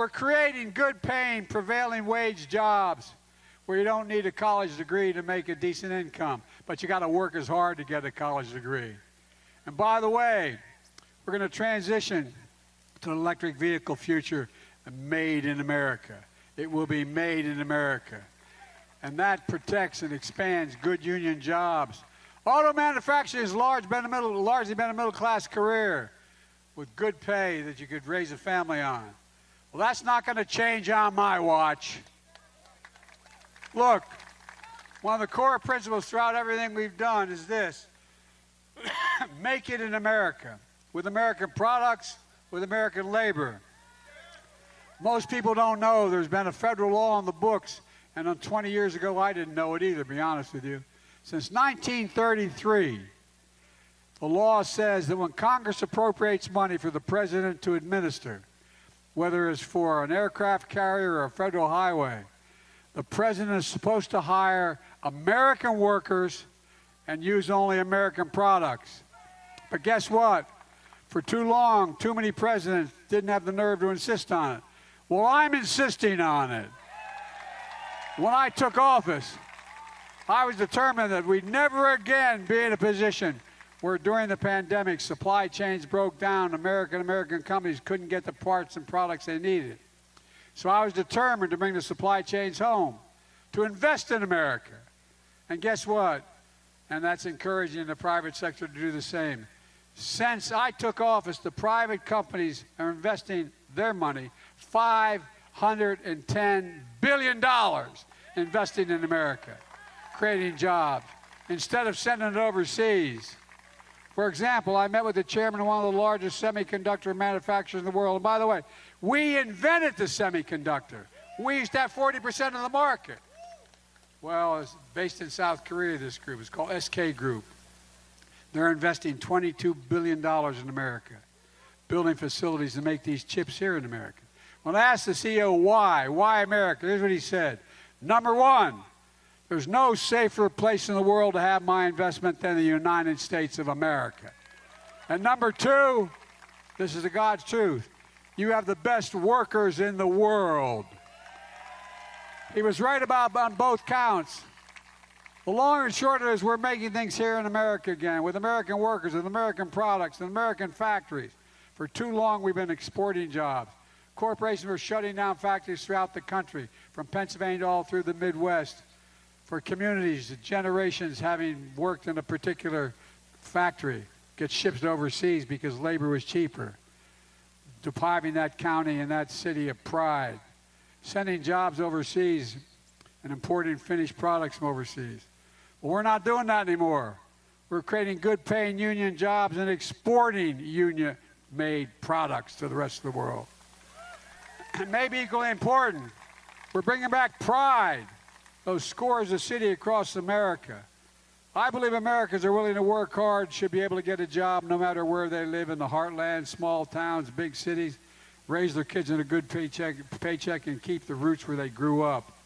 We're creating good-paying, prevailing wage jobs where you don't need a college degree to make a decent income, but you got to work as hard to get a college degree. And by the way, we're going to transition to an electric vehicle future made in America. It will be made in America. And that protects and expands good union jobs. Auto manufacturing has largely been a middle-class career with good pay that you could raise a family on. Well, that's not going to change on my watch. Look, one of the core principles throughout everything we've done is this. Make it in America, with American products, with American labor. Most people don't know there's been a federal law on the books, and 20 years ago I didn't know it either, to be honest with you. Since 1933, the law says that when Congress appropriates money for the president to administer, whether it's for an aircraft carrier or a federal highway, the president is supposed to hire American workers and use only American products. But guess what? For too long, too many presidents didn't have the nerve to insist on it. Well, I'm insisting on it. When I took office, I was determined that we'd never again be in a position where during the pandemic, supply chains broke down, American companies couldn't get the parts and products they needed. So I was determined to bring the supply chains home, to invest in America. And guess what? And that's encouraging the private sector to do the same. Since I took office, the private companies are investing their money, $510 billion investing in America, creating jobs, instead of sending it overseas. For example, I met with the chairman of one of the largest semiconductor manufacturers in the world. And by the way, we invented the semiconductor. We used to have 40% of the market. Well, it's based in South Korea, this group. It's called SK Group. They're investing $22 billion in America, building facilities to make these chips here in America. When I asked the CEO why America, here's what he said. Number one, there's no safer place in the world to have my investment than the United States of America. And number two, this is the God's truth, you have the best workers in the world. He was right on both counts. The long and short of it is we're making things here in America again, with American workers, with American products, and American factories. For too long, we've been exporting jobs. Corporations were shutting down factories throughout the country, from Pennsylvania all through the Midwest, for communities, generations having worked in a particular factory, get shipped overseas because labor was cheaper, depriving that county and that city of pride, sending jobs overseas and importing finished products from overseas. Well, we're not doing that anymore. We're creating good-paying union jobs and exporting union-made products to the rest of the world. And maybe equally important, we're bringing back pride, those scores of cities across America. I believe Americans are willing to work hard, should be able to get a job no matter where they live, in the heartland, small towns, big cities, raise their kids in a good paycheck and keep the roots where they grew up.